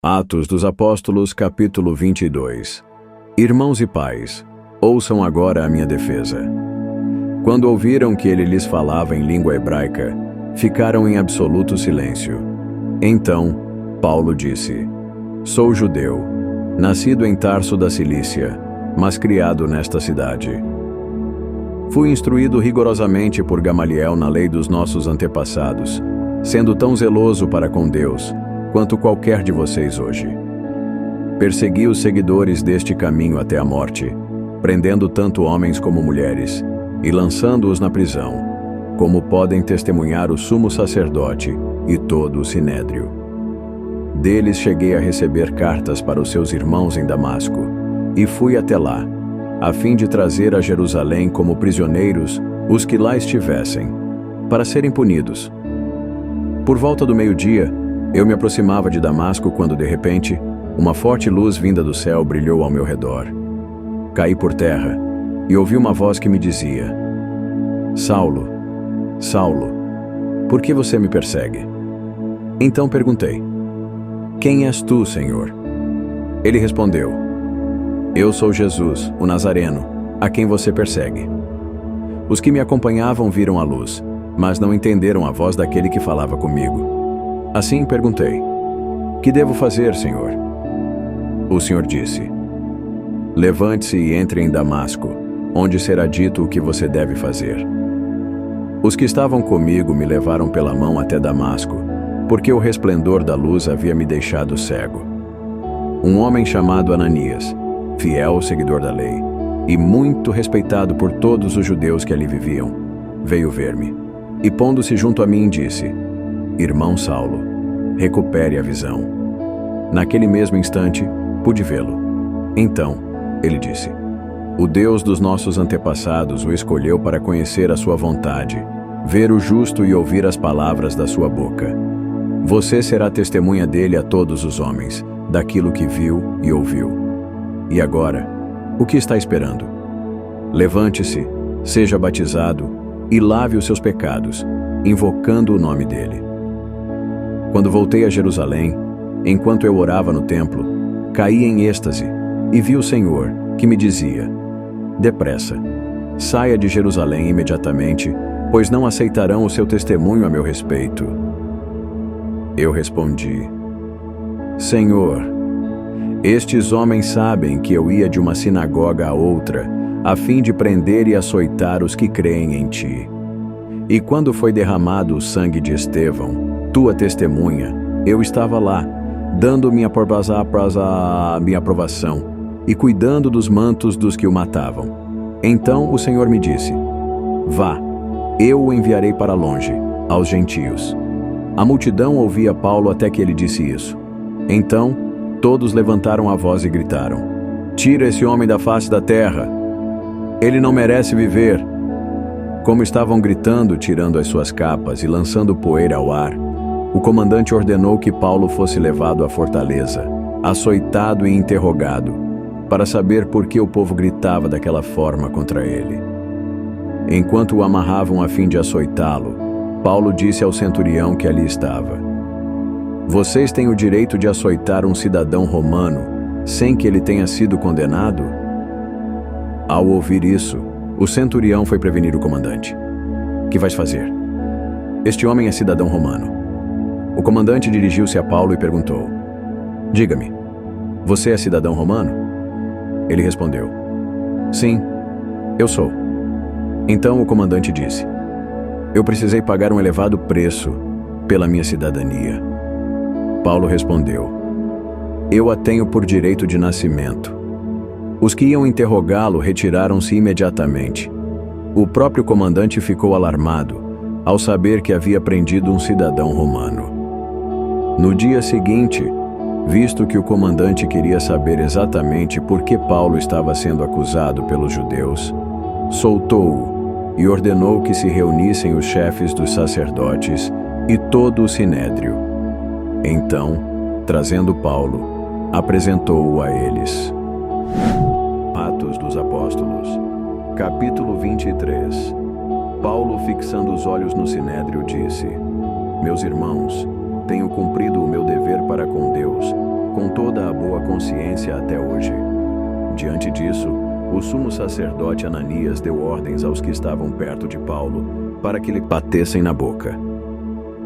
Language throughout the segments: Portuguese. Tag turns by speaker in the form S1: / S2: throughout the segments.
S1: Atos dos Apóstolos, capítulo 22. Irmãos e pais, ouçam agora a minha defesa. Quando ouviram que ele lhes falava em língua hebraica, ficaram em absoluto silêncio. Então, Paulo disse: Sou judeu, nascido em Tarso da Cilícia, mas criado nesta cidade. Fui instruído rigorosamente por Gamaliel na lei dos nossos antepassados, sendo tão zeloso para com Deus quanto qualquer de vocês hoje. Persegui os seguidores deste caminho até a morte, prendendo tanto homens como mulheres, e lançando-os na prisão, como podem testemunhar o sumo sacerdote e todo o sinédrio. Deles cheguei a receber cartas para os seus irmãos em Damasco, e fui até lá, a fim de trazer a Jerusalém como prisioneiros os que lá estivessem, para serem punidos. Por volta do meio-dia, eu me aproximava de Damasco quando, de repente, uma forte luz vinda do céu brilhou ao meu redor. Caí por terra e ouvi uma voz que me dizia: Saulo, Saulo, por que você me persegue? Então perguntei: Quem és tu, Senhor? Ele respondeu: Eu sou Jesus, o Nazareno, a quem você persegue. Os que me acompanhavam viram a luz, mas não entenderam a voz daquele que falava comigo. Assim perguntei: Que devo fazer, Senhor? O Senhor disse: Levante-se e entre em Damasco, onde será dito o que você deve fazer. Os que estavam comigo me levaram pela mão até Damasco, porque o resplendor da luz havia me deixado cego. Um homem chamado Ananias, fiel seguidor da lei, e muito respeitado por todos os judeus que ali viviam, veio ver-me, e pondo-se junto a mim disse: Irmão Saulo, recupere a visão. Naquele mesmo instante, pude vê-lo. Então, ele disse: O Deus dos nossos antepassados o escolheu para conhecer a sua vontade, ver o justo e ouvir as palavras da sua boca. Você será testemunha dele a todos os homens, daquilo que viu e ouviu. E agora, o que está esperando? Levante-se, seja batizado e lave os seus pecados, invocando o nome dele. Quando voltei a Jerusalém, enquanto eu orava no templo, caí em êxtase e vi o Senhor, que me dizia: Depressa, saia de Jerusalém imediatamente, pois não aceitarão o seu testemunho a meu respeito. Eu respondi: Senhor, estes homens sabem que eu ia de uma sinagoga a outra, a fim de prender e açoitar os que creem em ti. E quando foi derramado o sangue de Estevão, tua testemunha, eu estava lá, dando minha aprovação e cuidando dos mantos dos que o matavam. Então o Senhor me disse: Vá, eu o enviarei para longe, aos gentios. A multidão ouvia Paulo até que ele disse isso. Então todos levantaram a voz e gritaram: Tira esse homem da face da terra! Ele não merece viver! Como estavam gritando, tirando as suas capas e lançando poeira ao ar, o comandante ordenou que Paulo fosse levado à fortaleza, açoitado e interrogado, para saber por que o povo gritava daquela forma contra ele. Enquanto o amarravam a fim de açoitá-lo, Paulo disse ao centurião que ali estava: Vocês têm o direito de açoitar um cidadão romano, sem que ele tenha sido condenado? Ao ouvir isso, o centurião foi prevenir o comandante. Que vais fazer? Este homem é cidadão romano. O comandante dirigiu-se a Paulo e perguntou: Diga-me, você é cidadão romano? Ele respondeu: Sim, eu sou. Então o comandante disse: Eu precisei pagar um elevado preço pela minha cidadania. Paulo respondeu: Eu a tenho por direito de nascimento. Os que iam interrogá-lo retiraram-se imediatamente. O próprio comandante ficou alarmado ao saber que havia prendido um cidadão romano. No dia seguinte, visto que o comandante queria saber exatamente por que Paulo estava sendo acusado pelos judeus, soltou-o e ordenou que se reunissem os chefes dos sacerdotes e todo o sinédrio. Então, trazendo Paulo, apresentou-o a eles. Atos dos Apóstolos, capítulo 23. Paulo, fixando os olhos no sinédrio, disse: Meus irmãos, tenho cumprido o meu dever para com Deus, com toda a boa consciência até hoje. Diante disso, o sumo sacerdote Ananias deu ordens aos que estavam perto de Paulo para que lhe batessem na boca.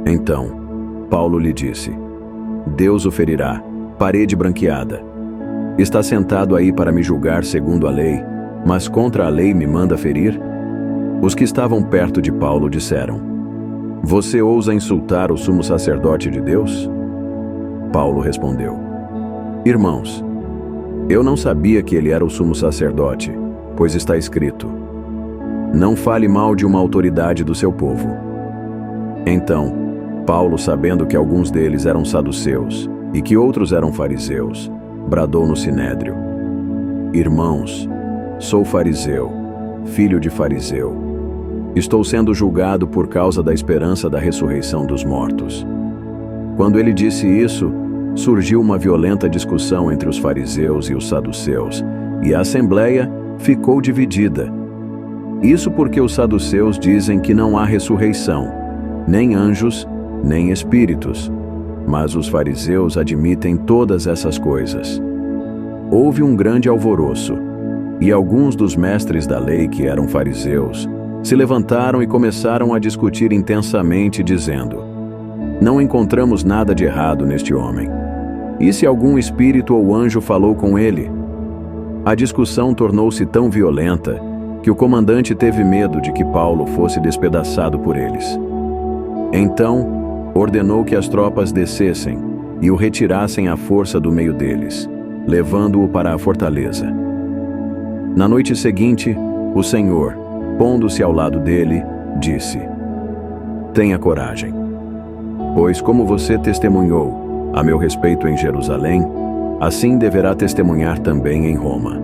S1: Então, Paulo lhe disse: Deus o ferirá, parede branqueada. Está sentado aí para me julgar segundo a lei, mas contra a lei me manda ferir? Os que estavam perto de Paulo disseram: Você ousa insultar o sumo sacerdote de Deus? Paulo respondeu: Irmãos, eu não sabia que ele era o sumo sacerdote, pois está escrito: Não fale mal de uma autoridade do seu povo. Então, Paulo, sabendo que alguns deles eram saduceus e que outros eram fariseus, bradou no sinédrio: Irmãos, sou fariseu, filho de fariseu. Estou sendo julgado por causa da esperança da ressurreição dos mortos. Quando ele disse isso, surgiu uma violenta discussão entre os fariseus e os saduceus, e a assembleia ficou dividida. Isso porque os saduceus dizem que não há ressurreição, nem anjos, nem espíritos, mas os fariseus admitem todas essas coisas. Houve um grande alvoroço, e alguns dos mestres da lei, que eram fariseus, se levantaram e começaram a discutir intensamente, dizendo: Não encontramos nada de errado neste homem. E se algum espírito ou anjo falou com ele? A discussão tornou-se tão violenta que o comandante teve medo de que Paulo fosse despedaçado por eles. Então, ordenou que as tropas descessem e o retirassem à força do meio deles, levando-o para a fortaleza. Na noite seguinte, o Senhor, pondo-se ao lado dele, disse: Tenha coragem, pois como você testemunhou a meu respeito em Jerusalém, assim deverá testemunhar também em Roma.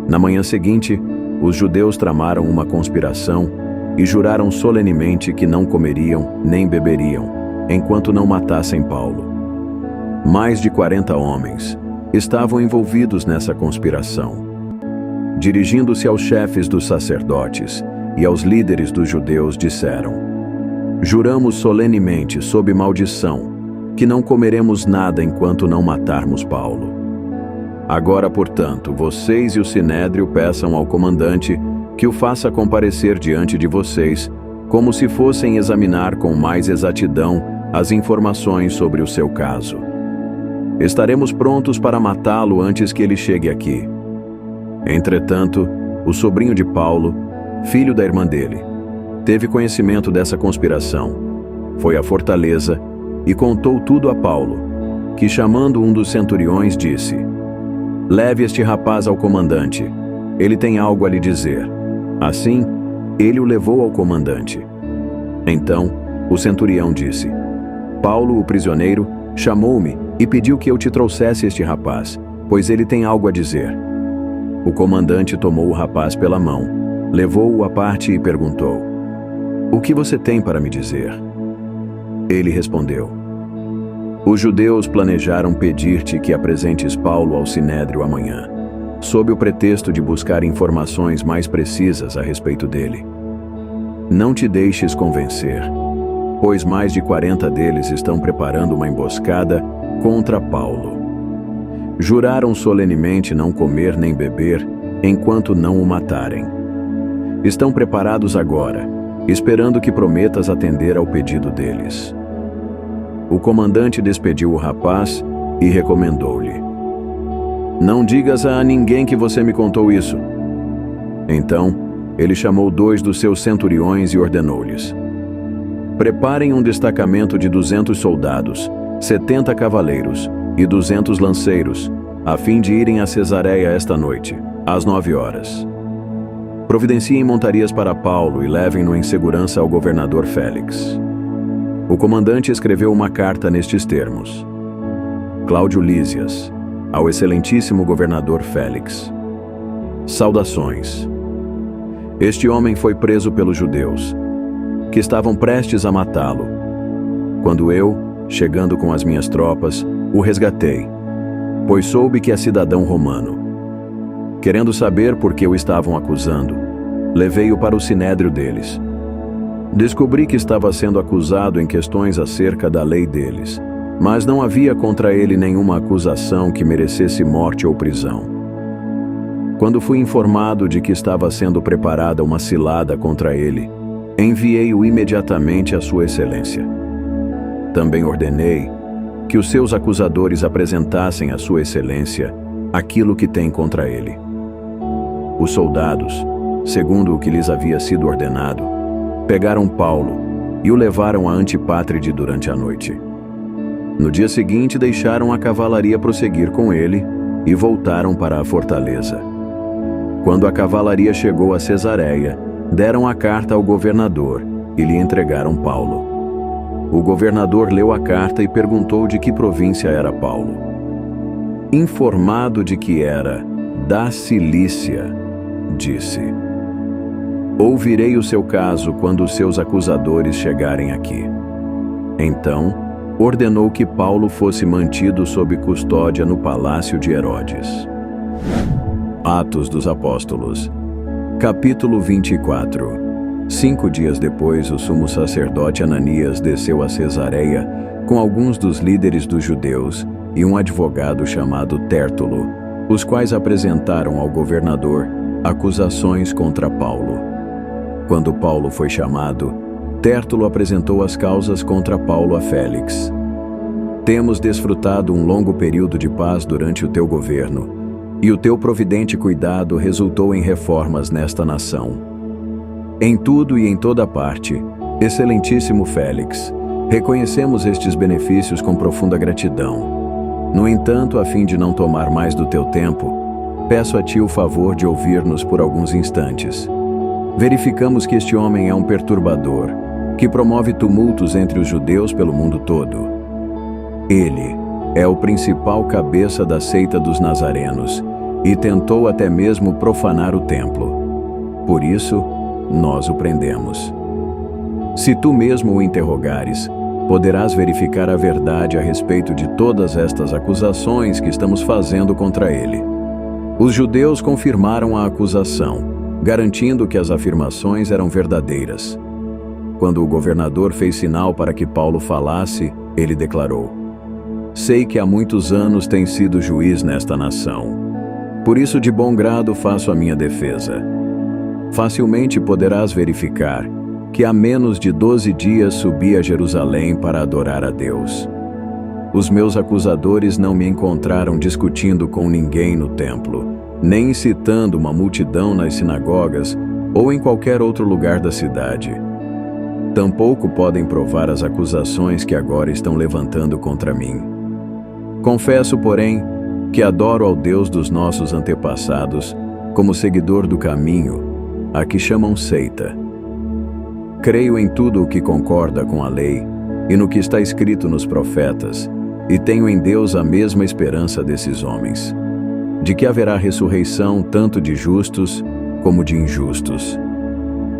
S1: Na manhã seguinte, os judeus tramaram uma conspiração e juraram solenemente que não comeriam nem beberiam, enquanto não matassem Paulo. Mais de 40 homens estavam envolvidos nessa conspiração. Dirigindo-se aos chefes dos sacerdotes e aos líderes dos judeus, disseram: Juramos solenemente, sob maldição, que não comeremos nada enquanto não matarmos Paulo. Agora, portanto, vocês e o sinédrio peçam ao comandante que o faça comparecer diante de vocês, como se fossem examinar com mais exatidão as informações sobre o seu caso. Estaremos prontos para matá-lo antes que ele chegue aqui. Entretanto, o sobrinho de Paulo, filho da irmã dele, teve conhecimento dessa conspiração, foi à fortaleza e contou tudo a Paulo, que, chamando um dos centuriões, disse: Leve este rapaz ao comandante, ele tem algo a lhe dizer. Assim, ele o levou ao comandante. Então, o centurião disse: Paulo, o prisioneiro, chamou-me e pediu que eu te trouxesse este rapaz, pois ele tem algo a dizer. O comandante tomou o rapaz pela mão, levou-o à parte e perguntou: O que você tem para me dizer? Ele respondeu: Os judeus planejaram pedir-te que apresentes Paulo ao sinédrio amanhã, sob o pretexto de buscar informações mais precisas a respeito dele. Não te deixes convencer, pois mais de 40 deles estão preparando uma emboscada contra Paulo. Juraram solenemente não comer nem beber enquanto não o matarem. Estão preparados agora, esperando que prometas atender ao pedido deles. O comandante despediu o rapaz e recomendou-lhe: Não digas a ninguém que você me contou isso. Então, ele chamou 2 dos seus centuriões e ordenou-lhes: Preparem um destacamento de 200 soldados, 70 cavaleiros e 200 lanceiros, a fim de irem a Cesareia esta noite, às 9 horas. Providenciem montarias para Paulo e levem-no em segurança ao governador Félix. O comandante escreveu uma carta nestes termos: Cláudio Lísias, ao excelentíssimo governador Félix. Saudações. Este homem foi preso pelos judeus, que estavam prestes a matá-lo, quando eu, chegando com as minhas tropas, o resgatei, pois soube que é cidadão romano. Querendo saber por que o estavam acusando, levei-o para o sinédrio deles. Descobri que estava sendo acusado em questões acerca da lei deles, mas não havia contra ele nenhuma acusação que merecesse morte ou prisão. Quando fui informado de que estava sendo preparada uma cilada contra ele, enviei-o imediatamente à Sua Excelência. Também ordenei que os seus acusadores apresentassem à Sua Excelência aquilo que tem contra ele. Os soldados, segundo o que lhes havia sido ordenado, pegaram Paulo e o levaram a Antipátride durante a noite. No dia seguinte, deixaram a cavalaria prosseguir com ele e voltaram para a fortaleza. Quando a cavalaria chegou a Cesareia, deram a carta ao governador e lhe entregaram Paulo. O governador leu a carta e perguntou de que província era Paulo. Informado de que era da Cilícia, disse: ouvirei o seu caso quando os seus acusadores chegarem aqui. Então, ordenou que Paulo fosse mantido sob custódia no palácio de Herodes. Atos dos Apóstolos, capítulo 24. 5 dias depois, o sumo sacerdote Ananias desceu a Cesareia com alguns dos líderes dos judeus e um advogado chamado Tértulo, os quais apresentaram ao governador acusações contra Paulo. Quando Paulo foi chamado, Tértulo apresentou as causas contra Paulo a Félix. Temos desfrutado um longo período de paz durante o teu governo, e o teu providente cuidado resultou em reformas nesta nação. Em tudo e em toda parte, excelentíssimo Félix, reconhecemos estes benefícios com profunda gratidão. No entanto, a fim de não tomar mais do teu tempo, peço a ti o favor de ouvir-nos por alguns instantes. Verificamos que este homem é um perturbador, que promove tumultos entre os judeus pelo mundo todo. Ele é o principal cabeça da seita dos nazarenos e tentou até mesmo profanar o templo. Por isso, nós o prendemos. Se tu mesmo o interrogares, poderás verificar a verdade a respeito de todas estas acusações que estamos fazendo contra ele. Os judeus confirmaram a acusação, garantindo que as afirmações eram verdadeiras. Quando o governador fez sinal para que Paulo falasse, ele declarou: sei que há muitos anos tem sido juiz nesta nação. Por isso, de bom grado, faço a minha defesa. Facilmente poderás verificar que há menos de 12 dias subi a Jerusalém para adorar a Deus. Os meus acusadores não me encontraram discutindo com ninguém no templo, nem incitando uma multidão nas sinagogas ou em qualquer outro lugar da cidade. Tampouco podem provar as acusações que agora estão levantando contra mim. Confesso, porém, que adoro ao Deus dos nossos antepassados como seguidor do caminho, a que chamam seita. Creio em tudo o que concorda com a lei e no que está escrito nos profetas, e tenho em Deus a mesma esperança desses homens, de que haverá ressurreição tanto de justos como de injustos.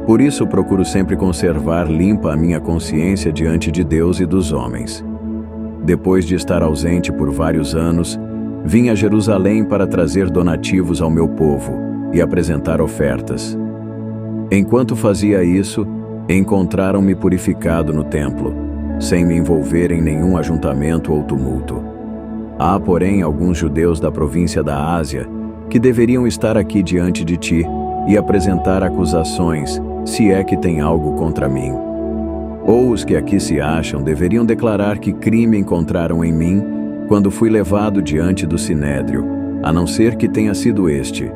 S1: Por isso procuro sempre conservar limpa a minha consciência diante de Deus e dos homens. Depois de estar ausente por vários anos, vim a Jerusalém para trazer donativos ao meu povo e apresentar ofertas. Enquanto fazia isso, encontraram-me purificado no templo, sem me envolver em nenhum ajuntamento ou tumulto. Há, porém, alguns judeus da província da Ásia que deveriam estar aqui diante de ti e apresentar acusações, se é que tem algo contra mim. Ou os que aqui se acham deveriam declarar que crime encontraram em mim quando fui levado diante do sinédrio, a não ser que tenha sido este.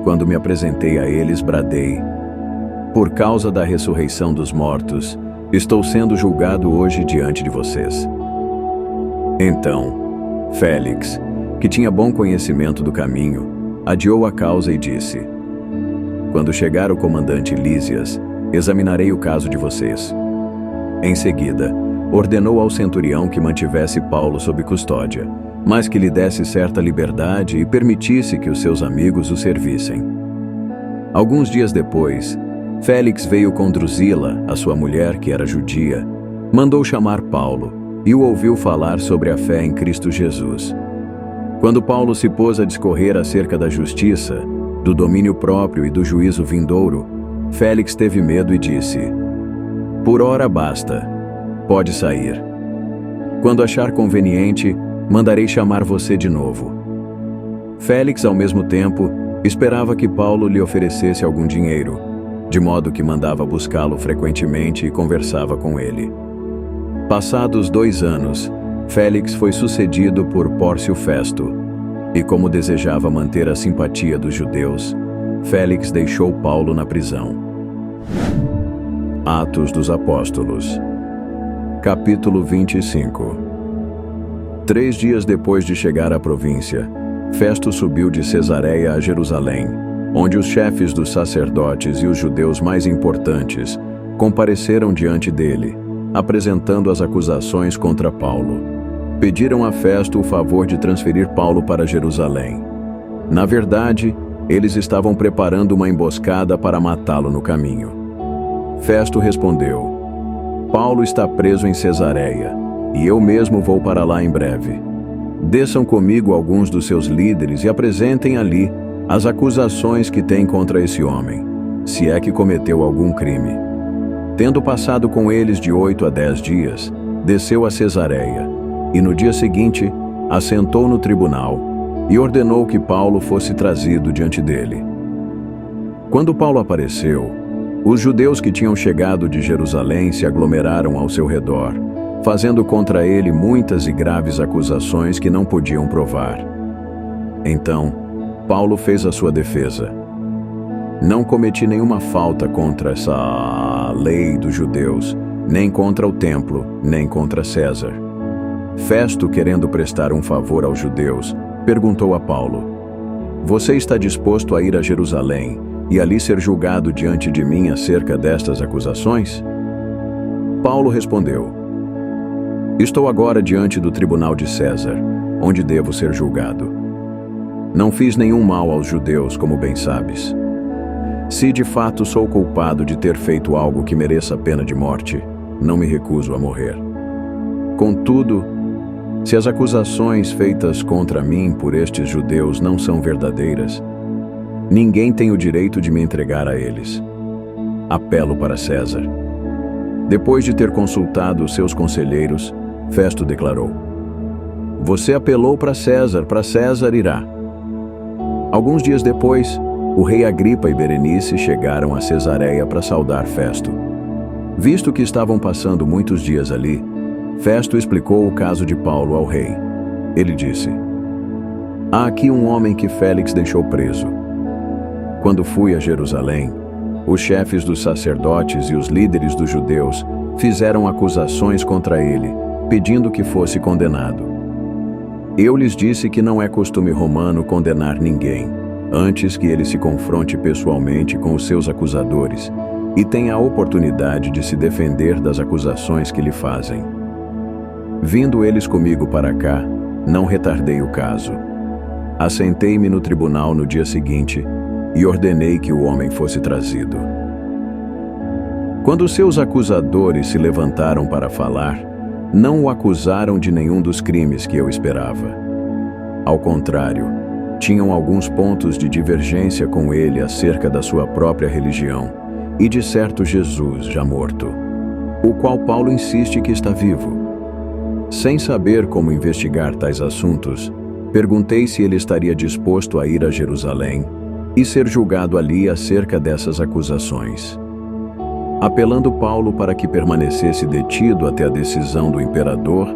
S1: Quando me apresentei a eles, bradei: por causa da ressurreição dos mortos, estou sendo julgado hoje diante de vocês. Então, Félix, que tinha bom conhecimento do caminho, adiou a causa e disse: quando chegar o comandante Lísias, examinarei o caso de vocês. Em seguida, ordenou ao centurião que mantivesse Paulo sob custódia, mas que lhe desse certa liberdade e permitisse que os seus amigos o servissem. Alguns dias depois, Félix veio com Drusila, a sua mulher, que era judia, mandou chamar Paulo e o ouviu falar sobre a fé em Cristo Jesus. Quando Paulo se pôs a discorrer acerca da justiça, do domínio próprio e do juízo vindouro, Félix teve medo e disse: por ora basta, pode sair. Quando achar conveniente, mandarei chamar você de novo. Félix, ao mesmo tempo, esperava que Paulo lhe oferecesse algum dinheiro, de modo que mandava buscá-lo frequentemente e conversava com ele. Passados 2 anos, Félix foi sucedido por Pórcio Festo, e como desejava manter a simpatia dos judeus, Félix deixou Paulo na prisão. Atos dos Apóstolos, capítulo 25. 3 dias depois de chegar à província, Festo subiu de Cesareia a Jerusalém, onde os chefes dos sacerdotes e os judeus mais importantes compareceram diante dele, apresentando as acusações contra Paulo. Pediram a Festo o favor de transferir Paulo para Jerusalém. Na verdade, eles estavam preparando uma emboscada para matá-lo no caminho. Festo respondeu: Paulo está preso em Cesareia, e eu mesmo vou para lá em breve. Desçam comigo alguns dos seus líderes e apresentem ali as acusações que têm contra esse homem, se é que cometeu algum crime. Tendo passado com eles de 8 a 10 dias, desceu a Cesareia, e no dia seguinte assentou no tribunal e ordenou que Paulo fosse trazido diante dele. Quando Paulo apareceu, os judeus que tinham chegado de Jerusalém se aglomeraram ao seu redor, fazendo contra ele muitas e graves acusações que não podiam provar. Então, Paulo fez a sua defesa. Não cometi nenhuma falta contra essa lei dos judeus, nem contra o templo, nem contra César. Festo, querendo prestar um favor aos judeus, perguntou a Paulo: Você está disposto a ir a Jerusalém e ali ser julgado diante de mim acerca destas acusações? Paulo respondeu: Estou agora diante do tribunal de César, onde devo ser julgado. Não fiz nenhum mal aos judeus, como bem sabes. Se de fato sou culpado de ter feito algo que mereça a pena de morte, não me recuso a morrer. Contudo, se as acusações feitas contra mim por estes judeus não são verdadeiras, ninguém tem o direito de me entregar a eles. Apelo para César. Depois de ter consultado os seus conselheiros, Festo declarou: Você apelou para César irá. Alguns dias depois, o rei Agripa e Berenice chegaram a Cesareia para saudar Festo. Visto que estavam passando muitos dias ali, Festo explicou o caso de Paulo ao rei. Ele disse: Há aqui um homem que Félix deixou preso. Quando fui a Jerusalém, os chefes dos sacerdotes e os líderes dos judeus fizeram acusações contra ele, pedindo que fosse condenado. Eu lhes disse que não é costume romano condenar ninguém, antes que ele se confronte pessoalmente com os seus acusadores e tenha a oportunidade de se defender das acusações que lhe fazem. Vindo eles comigo para cá, não retardei o caso. Assentei-me no tribunal no dia seguinte e ordenei que o homem fosse trazido. Quando seus acusadores se levantaram para falar, não o acusaram de nenhum dos crimes que eu esperava. Ao contrário, tinham alguns pontos de divergência com ele acerca da sua própria religião e de certo Jesus já morto, o qual Paulo insiste que está vivo. Sem saber como investigar tais assuntos, perguntei se ele estaria disposto a ir a Jerusalém e ser julgado ali acerca dessas acusações. Apelando Paulo para que permanecesse detido até a decisão do imperador,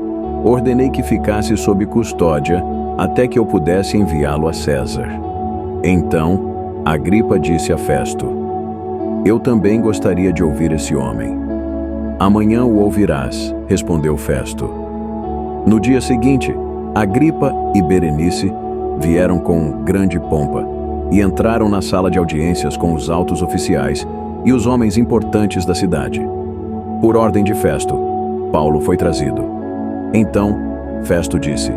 S1: ordenei que ficasse sob custódia até que eu pudesse enviá-lo a César. Então, Agripa disse a Festo: Eu também gostaria de ouvir esse homem. Amanhã o ouvirás, respondeu Festo. No dia seguinte, Agripa e Berenice vieram com grande pompa e entraram na sala de audiências com os altos oficiais e os homens importantes da cidade. Por ordem de Festo, Paulo foi trazido. Então, Festo disse: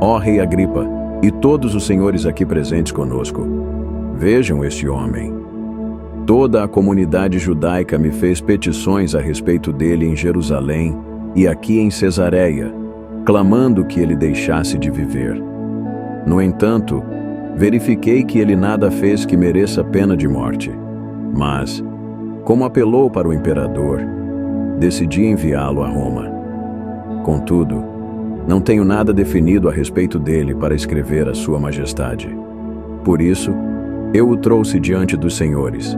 S1: Ó rei Agripa, e todos os senhores aqui presentes conosco, vejam este homem. Toda a comunidade judaica me fez petições a respeito dele em Jerusalém e aqui em Cesareia, clamando que ele deixasse de viver. No entanto, verifiquei que ele nada fez que mereça pena de morte. Mas, como apelou para o imperador, decidi enviá-lo a Roma. Contudo, Não tenho nada definido a respeito dele para escrever a Sua Majestade. Por isso, eu o trouxe diante dos senhores,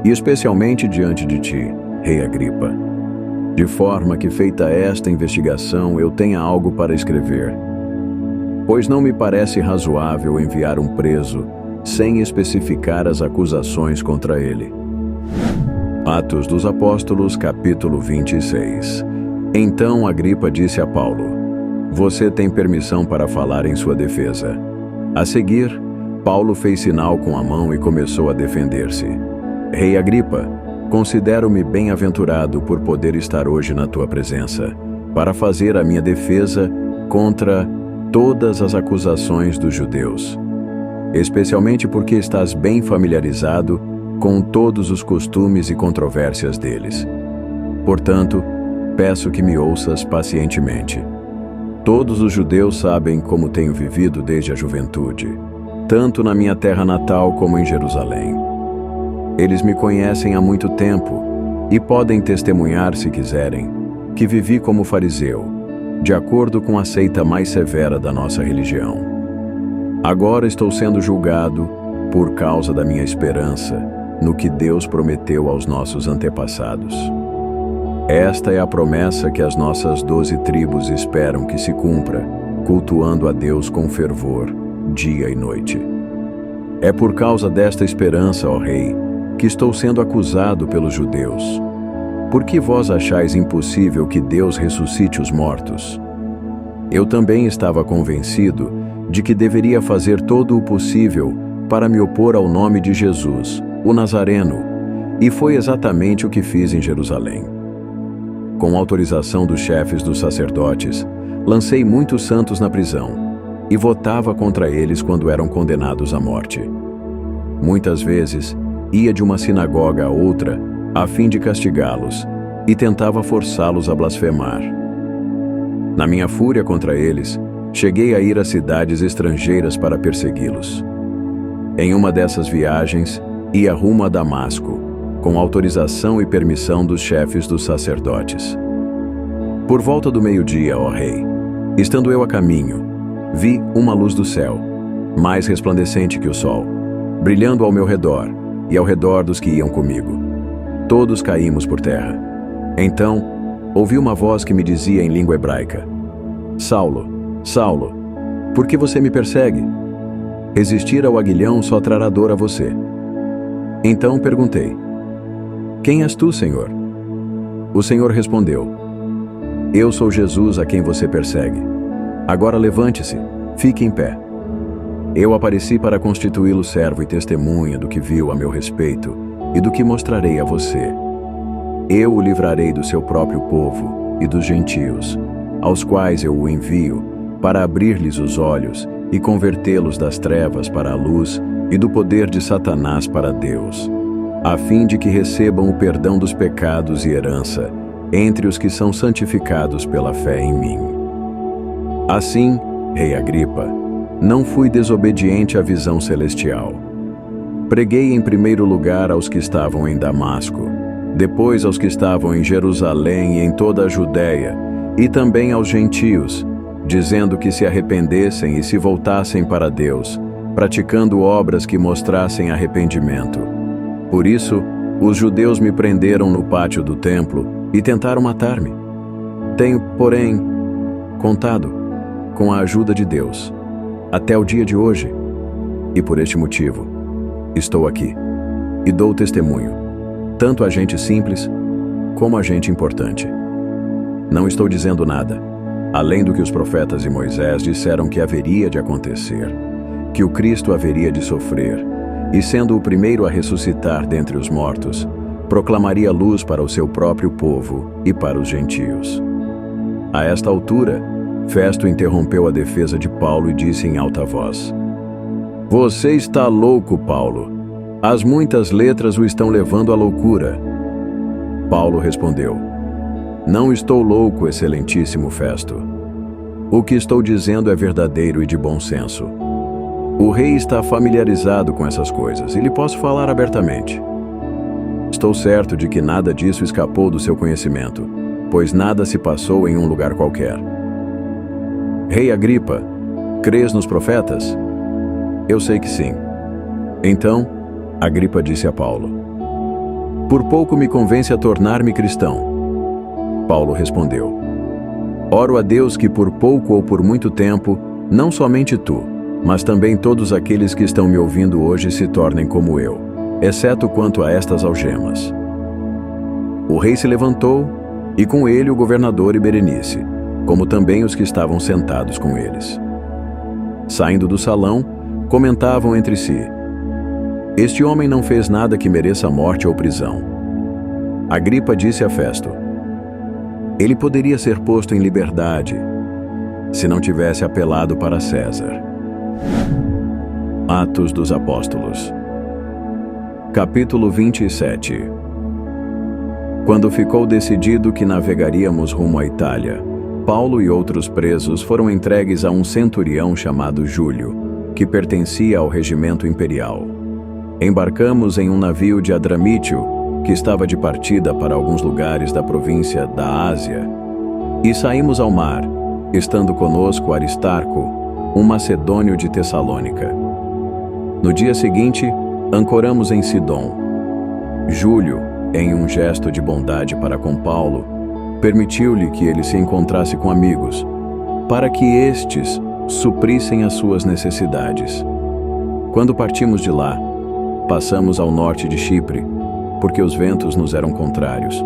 S1: e especialmente diante de ti, Rei Agripa, de forma que, feita esta investigação, eu tenha algo para escrever. Pois não me parece razoável enviar um preso sem especificar as acusações contra ele. Atos dos Apóstolos, capítulo 26. Então Agripa disse a Paulo: Você tem permissão para falar em sua defesa. A seguir, Paulo fez sinal com a mão e começou a defender-se. Rei Agripa, considero-me bem-aventurado por poder estar hoje na tua presença, para fazer a minha defesa contra todas as acusações dos judeus, especialmente porque estás bem familiarizado com todos os costumes e controvérsias deles. Portanto, peço que me ouças pacientemente. Todos os judeus sabem como tenho vivido desde a juventude, tanto na minha terra natal como em Jerusalém. Eles me conhecem há muito tempo e podem testemunhar, se quiserem, que vivi como fariseu, de acordo com a seita mais severa da nossa religião. Agora estou sendo julgado por causa da minha esperança no que Deus prometeu aos nossos antepassados. Esta é a promessa que as nossas 12 tribos esperam que se cumpra, cultuando a Deus com fervor, dia e noite. É por causa desta esperança, ó Rei, que estou sendo acusado pelos judeus. Por que vós achais impossível que Deus ressuscite os mortos? Eu também estava convencido de que deveria fazer todo o possível para me opor ao nome de Jesus, o Nazareno, e foi exatamente o que fiz em Jerusalém. Com autorização dos chefes dos sacerdotes, lancei muitos santos na prisão e votava contra eles quando eram condenados à morte. Muitas vezes, ia de uma sinagoga a outra a fim de castigá-los e tentava forçá-los a blasfemar. Na minha fúria contra eles, cheguei a ir a cidades estrangeiras para persegui-los. Em uma dessas viagens, ia rumo a Damasco, com autorização e permissão dos chefes dos sacerdotes. Por volta do meio-dia, ó Rei, estando eu a caminho, vi uma luz do céu, mais resplandecente que o sol, brilhando ao meu redor e ao redor dos que iam comigo. Todos caímos por terra. Então, ouvi uma voz que me dizia em língua hebraica: Saulo, Saulo, por que você me persegue? Resistir ao aguilhão só trará dor a você. Então perguntei: Quem és tu, Senhor? O Senhor respondeu: Eu sou Jesus a quem você persegue. Agora levante-se, fique em pé. Eu apareci para constituí-lo servo e testemunha do que viu a meu respeito e do que mostrarei a você. Eu o livrarei do seu próprio povo e dos gentios, aos quais eu o envio, para abrir-lhes os olhos e convertê-los das trevas para a luz e do poder de Satanás para Deus, a fim de que recebam o perdão dos pecados e herança entre os que são santificados pela fé em mim. Assim, Rei Agripa, não fui desobediente à visão celestial. Preguei em primeiro lugar aos que estavam em Damasco, depois aos que estavam em Jerusalém e em toda a Judéia, e também aos gentios, dizendo que se arrependessem e se voltassem para Deus, praticando obras que mostrassem arrependimento. Por isso, os judeus me prenderam no pátio do templo e tentaram matar-me. Tenho, porém, contado, com a ajuda de Deus, até o dia de hoje, e por este motivo, estou aqui e dou testemunho, tanto a gente simples como a gente importante. Não estou dizendo nada, além do que os profetas e Moisés disseram que haveria de acontecer, que o Cristo haveria de sofrer, e sendo o primeiro a ressuscitar dentre os mortos, proclamaria luz para o seu próprio povo e para os gentios. A esta altura, Festo interrompeu a defesa de Paulo e disse em alta voz: Você está louco, Paulo. As muitas letras o estão levando à loucura. Paulo respondeu: Não estou louco, excelentíssimo Festo. O que estou dizendo é verdadeiro e de bom senso. O rei está familiarizado com essas coisas e lhe posso falar abertamente. Estou certo de que nada disso escapou do seu conhecimento, pois nada se passou em um lugar qualquer. Rei Agripa, crês nos profetas? Eu sei que sim. Então, Agripa disse a Paulo: Por pouco me convence a tornar-me cristão. Paulo respondeu: Oro a Deus que por pouco ou por muito tempo, não somente tu, mas também todos aqueles que estão me ouvindo hoje se tornem como eu, exceto quanto a estas algemas. O rei se levantou, e com ele o governador e Berenice, como também os que estavam sentados com eles. Saindo do salão, comentavam entre si: Este homem não fez nada que mereça morte ou prisão. Agripa disse a Festo: Ele poderia ser posto em liberdade, se não tivesse apelado para César. Atos dos Apóstolos. Capítulo 27. Quando ficou decidido que navegaríamos rumo à Itália, Paulo e outros presos foram entregues a um centurião chamado Júlio, que pertencia ao regimento imperial. Embarcamos em um navio de Adramítio, que estava de partida para alguns lugares da província da Ásia, e saímos ao mar, estando conosco Aristarco, um macedônio de Tessalônica. No dia seguinte, ancoramos em Sidom. Júlio, em um gesto de bondade para com Paulo, permitiu-lhe que ele se encontrasse com amigos, para que estes suprissem as suas necessidades. Quando partimos de lá, passamos ao norte de Chipre, porque os ventos nos eram contrários.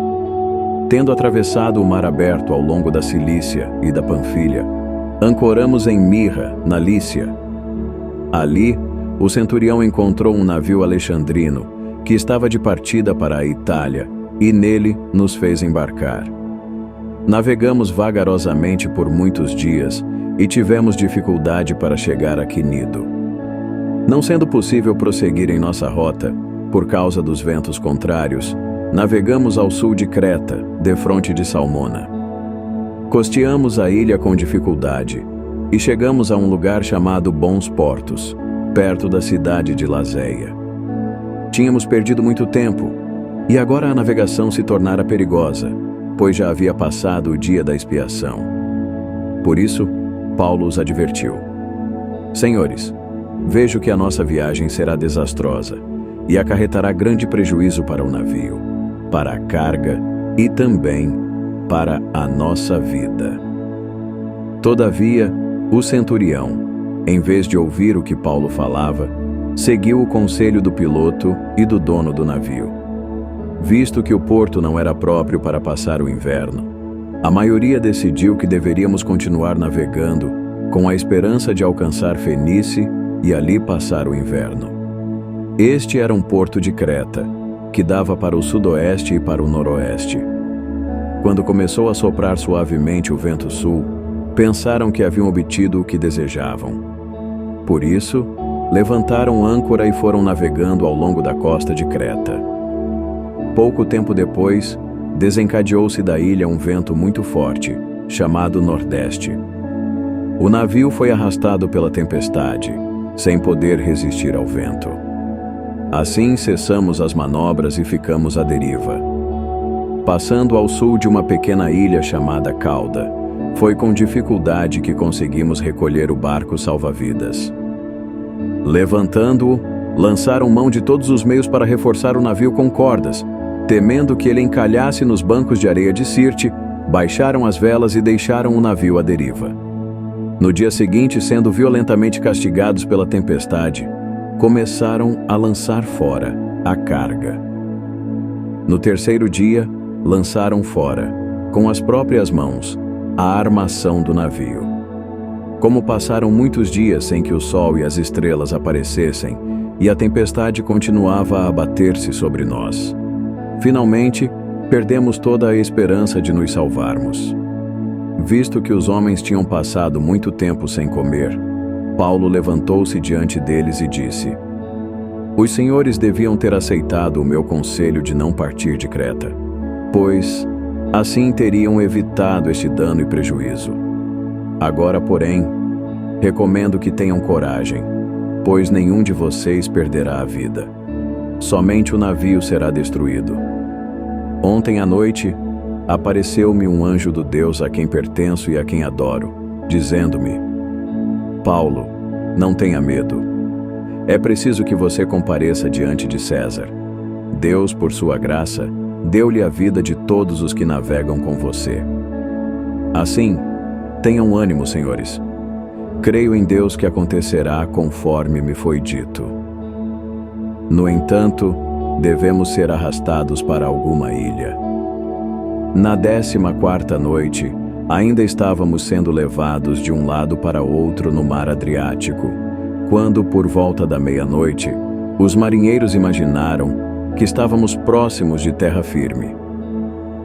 S1: Tendo atravessado o mar aberto ao longo da Cilícia e da Panfilha, ancoramos em Mirra, na Lícia. Ali, o centurião encontrou um navio alexandrino, que estava de partida para a Itália, e nele nos fez embarcar. Navegamos vagarosamente por muitos dias e tivemos dificuldade para chegar a Quinido. Não sendo possível prosseguir em nossa rota, por causa dos ventos contrários, navegamos ao sul de Creta, defronte de Salmona. Costeamos a ilha com dificuldade e chegamos a um lugar chamado Bons Portos, perto da cidade de Lazéia. Tínhamos perdido muito tempo, e agora a navegação se tornara perigosa, pois já havia passado o dia da expiação. Por isso, Paulo os advertiu: Senhores, vejo que a nossa viagem será desastrosa e acarretará grande prejuízo para o navio, para a carga e também para a nossa vida. Todavia, o centurião, em vez de ouvir o que Paulo falava, seguiu o conselho do piloto e do dono do navio. Visto que o porto não era próprio para passar o inverno, a maioria decidiu que deveríamos continuar navegando com a esperança de alcançar Fenice e ali passar o inverno. Este era um porto de Creta, que dava para o sudoeste e para o noroeste. Quando começou a soprar suavemente o vento sul, pensaram que haviam obtido o que desejavam. Por isso, levantaram âncora e foram navegando ao longo da costa de Creta. Pouco tempo depois, desencadeou-se da ilha um vento muito forte, chamado Nordeste. O navio foi arrastado pela tempestade, sem poder resistir ao vento. Assim cessamos as manobras e ficamos à deriva. Passando ao sul de uma pequena ilha chamada Cauda, foi com dificuldade que conseguimos recolher o barco salva-vidas. Levantando-o, lançaram mão de todos os meios para reforçar o navio com cordas. Temendo que ele encalhasse nos bancos de areia de Sirte, baixaram as velas e deixaram o navio à deriva. No dia seguinte, sendo violentamente castigados pela tempestade, começaram a lançar fora a carga. No terceiro dia, lançaram fora, com as próprias mãos, a armação do navio. Como passaram muitos dias sem que o sol e as estrelas aparecessem, e a tempestade continuava a abater-se sobre nós, finalmente, perdemos toda a esperança de nos salvarmos. Visto que os homens tinham passado muito tempo sem comer, Paulo levantou-se diante deles e disse: Os senhores deviam ter aceitado o meu conselho de não partir de Creta, pois assim teriam evitado este dano e prejuízo. Agora, porém, recomendo que tenham coragem, pois nenhum de vocês perderá a vida. Somente o navio será destruído. Ontem à noite, apareceu-me um anjo do Deus a quem pertenço e a quem adoro, dizendo-me: Paulo, não tenha medo. É preciso que você compareça diante de César. Deus, por sua graça, deu-lhe a vida de todos os que navegam com você. Assim, tenham ânimo, senhores. Creio em Deus que acontecerá conforme me foi dito. No entanto, devemos ser arrastados para alguma ilha. Na 14ª noite, ainda estávamos sendo levados de um lado para outro no mar Adriático, quando, por volta da meia-noite, os marinheiros imaginaram que estávamos próximos de terra firme.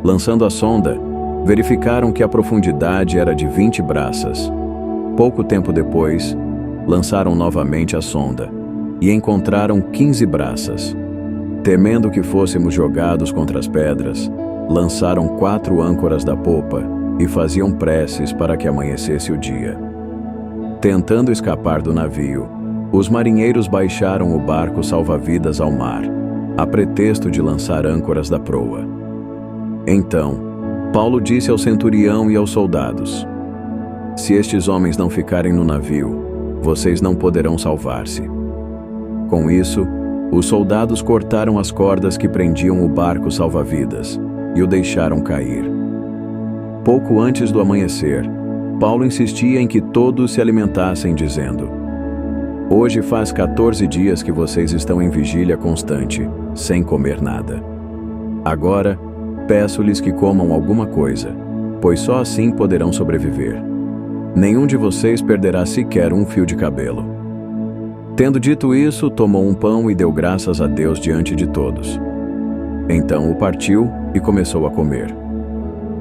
S1: Lançando a sonda, verificaram que a profundidade era de 20 braças. Pouco tempo depois, lançaram novamente a sonda e encontraram 15 braças. Temendo que fôssemos jogados contra as pedras, lançaram 4 âncoras da popa e faziam preces para que amanhecesse o dia. Tentando escapar do navio, os marinheiros baixaram o barco salva-vidas ao mar, a pretexto de lançar âncoras da proa. Então, Paulo disse ao centurião e aos soldados: Se estes homens não ficarem no navio, vocês não poderão salvar-se. Com isso, os soldados cortaram as cordas que prendiam o barco salva-vidas e o deixaram cair. Pouco antes do amanhecer, Paulo insistia em que todos se alimentassem, dizendo: Hoje faz 14 dias que vocês estão em vigília constante, sem comer nada. Agora, peço-lhes que comam alguma coisa, pois só assim poderão sobreviver. Nenhum de vocês perderá sequer um fio de cabelo. Tendo dito isso, tomou um pão e deu graças a Deus diante de todos. Então o partiu e começou a comer.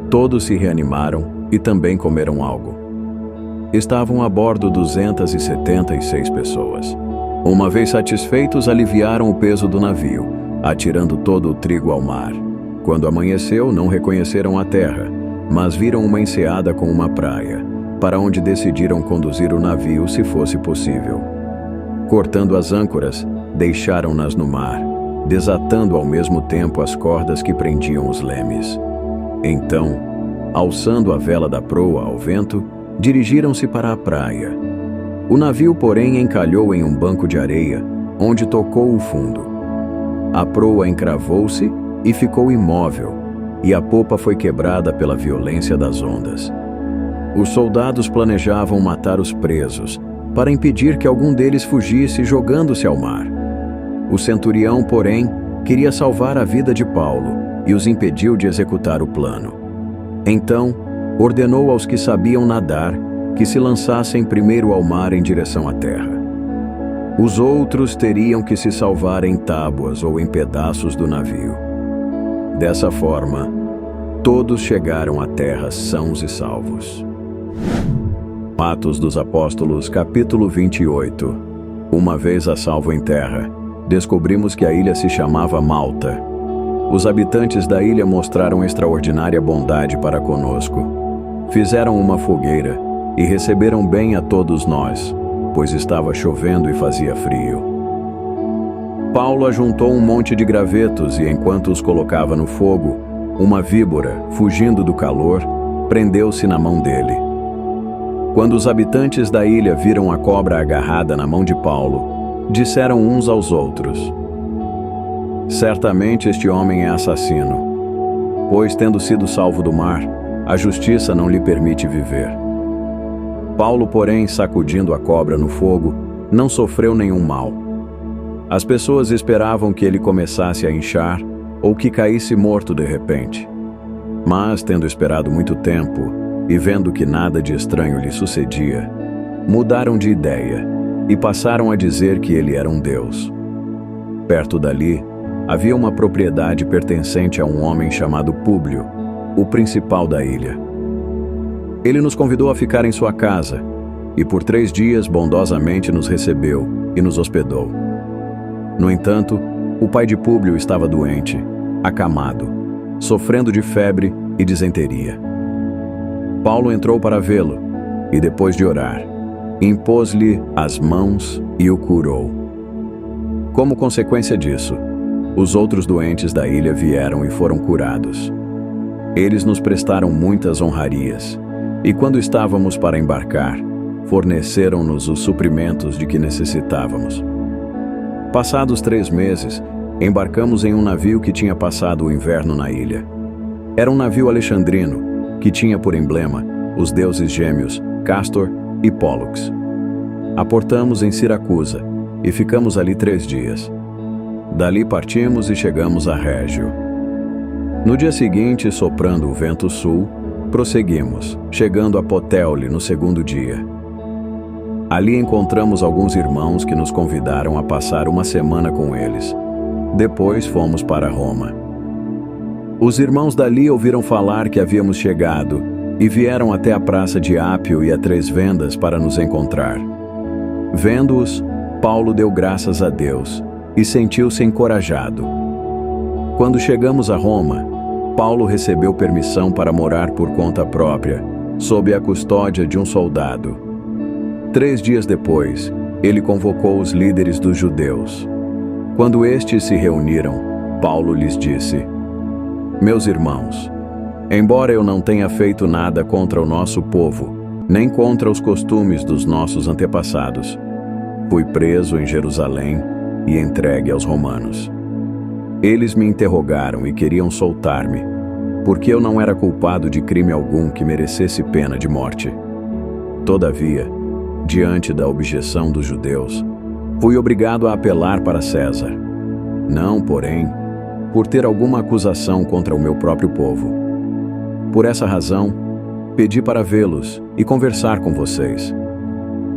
S1: Todos se reanimaram e também comeram algo. Estavam a bordo 276 pessoas. Uma vez satisfeitos, aliviaram o peso do navio, atirando todo o trigo ao mar. Quando amanheceu, não reconheceram a terra, mas viram uma enseada com uma praia, para onde decidiram conduzir o navio se fosse possível. Cortando as âncoras, deixaram-nas no mar, desatando ao mesmo tempo as cordas que prendiam os lemes. Então, alçando a vela da proa ao vento, dirigiram-se para a praia. O navio, porém, encalhou em um banco de areia, onde tocou o fundo. A proa encravou-se e ficou imóvel, e a popa foi quebrada pela violência das ondas. Os soldados planejavam matar os presos, para impedir que algum deles fugisse jogando-se ao mar. O centurião, porém, queria salvar a vida de Paulo e os impediu de executar o plano. Então, ordenou aos que sabiam nadar que se lançassem primeiro ao mar em direção à terra. Os outros teriam que se salvar em tábuas ou em pedaços do navio. Dessa forma, todos chegaram à terra sãos e salvos. Atos dos Apóstolos, capítulo 28. Uma vez a salvo em terra, descobrimos que a ilha se chamava Malta. Os habitantes da ilha mostraram extraordinária bondade para conosco. Fizeram uma fogueira e receberam bem a todos nós, pois estava chovendo e fazia frio. Paulo ajuntou um monte de gravetos e, enquanto os colocava no fogo, uma víbora, fugindo do calor, prendeu-se na mão dele. Quando os habitantes da ilha viram a cobra agarrada na mão de Paulo, disseram uns aos outros: Certamente este homem é assassino, pois, tendo sido salvo do mar, a justiça não lhe permite viver. Paulo, porém, sacudindo a cobra no fogo, não sofreu nenhum mal. As pessoas esperavam que ele começasse a inchar ou que caísse morto de repente. Mas, tendo esperado muito tempo, e vendo que nada de estranho lhe sucedia, mudaram de ideia e passaram a dizer que ele era um deus. Perto dali, havia uma propriedade pertencente a um homem chamado Públio, o principal da ilha. Ele nos convidou a ficar em sua casa e por 3 dias bondosamente nos recebeu e nos hospedou. No entanto, o pai de Públio estava doente, acamado, sofrendo de febre e disenteria. Paulo entrou para vê-lo e, depois de orar, impôs-lhe as mãos e o curou. Como consequência disso, os outros doentes da ilha vieram e foram curados. Eles nos prestaram muitas honrarias E quando estávamos para embarcar, forneceram-nos os suprimentos de que necessitávamos. Passados 3 meses, embarcamos em um navio que tinha passado o inverno na ilha. Era um navio alexandrino, que tinha por emblema os deuses gêmeos Castor e Pólux. Aportamos em Siracusa e ficamos ali 3 dias. Dali partimos e chegamos a Régio. No dia seguinte, soprando o vento sul, prosseguimos, chegando a Puteoli no 2º dia. Ali encontramos alguns irmãos que nos convidaram a passar uma semana com eles. Depois fomos para Roma. Os irmãos dali ouviram falar que havíamos chegado e vieram até a praça de Ápio e a 3 Vendas para nos encontrar. Vendo-os, Paulo deu graças a Deus e sentiu-se encorajado. Quando chegamos a Roma, Paulo recebeu permissão para morar por conta própria, sob a custódia de um soldado. 3 dias depois, ele convocou os líderes dos judeus. Quando estes se reuniram, Paulo lhes disse: Meus irmãos, embora eu não tenha feito nada contra o nosso povo, nem contra os costumes dos nossos antepassados, fui preso em Jerusalém e entregue aos romanos. Eles me interrogaram e queriam soltar-me, porque eu não era culpado de crime algum que merecesse pena de morte. Todavia, diante da objeção dos judeus, fui obrigado a apelar para César. Não, porém, por ter alguma acusação contra o meu próprio povo. Por essa razão, pedi para vê-los e conversar com vocês.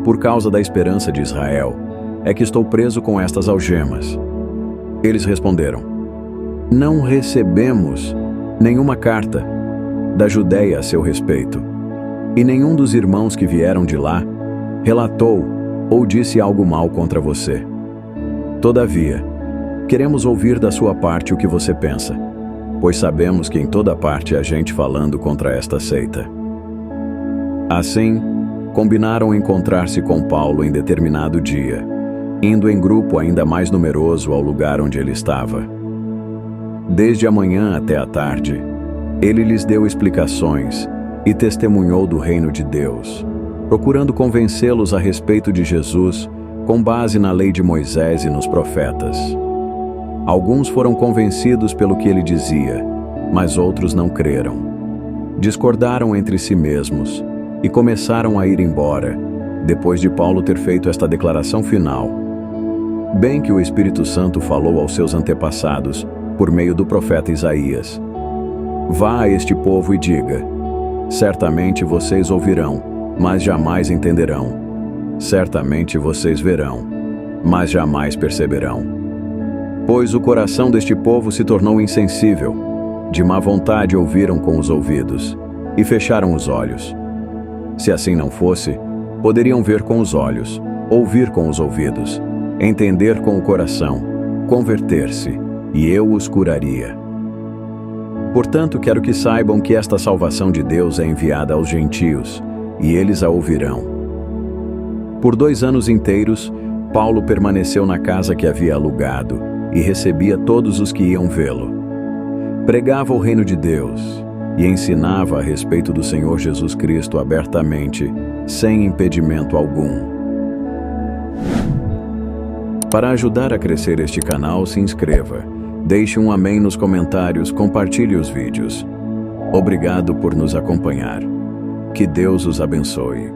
S1: Por causa da esperança de Israel, é que estou preso com estas algemas. Eles responderam: Não recebemos nenhuma carta da Judéia a seu respeito, e nenhum dos irmãos que vieram de lá relatou ou disse algo mal contra você. Todavia, queremos ouvir da sua parte o que você pensa, pois sabemos que em toda parte há gente falando contra esta seita. Assim, combinaram encontrar-se com Paulo em determinado dia, indo em grupo ainda mais numeroso ao lugar onde ele estava. Desde a manhã até a tarde, ele lhes deu explicações e testemunhou do reino de Deus, procurando convencê-los a respeito de Jesus com base na lei de Moisés e nos profetas. Alguns foram convencidos pelo que ele dizia, mas outros não creram. Discordaram entre si mesmos e começaram a ir embora, depois de Paulo ter feito esta declaração final: Bem que o Espírito Santo falou aos seus antepassados, por meio do profeta Isaías: Vá a este povo e diga: Certamente vocês ouvirão, mas jamais entenderão. Certamente vocês verão, mas jamais perceberão. Pois o coração deste povo se tornou insensível, de má vontade ouviram com os ouvidos, e fecharam os olhos. Se assim não fosse, poderiam ver com os olhos, ouvir com os ouvidos, entender com o coração, converter-se, e eu os curaria. Portanto, quero que saibam que esta salvação de Deus é enviada aos gentios, e eles a ouvirão. Por 2 anos inteiros, Paulo permaneceu na casa que havia alugado e recebia todos os que iam vê-lo. Pregava o reino de Deus e ensinava a respeito do Senhor Jesus Cristo abertamente, sem impedimento algum. Para ajudar a crescer este canal, se inscreva, deixe um amém nos comentários, compartilhe os vídeos. Obrigado por nos acompanhar. Que Deus os abençoe.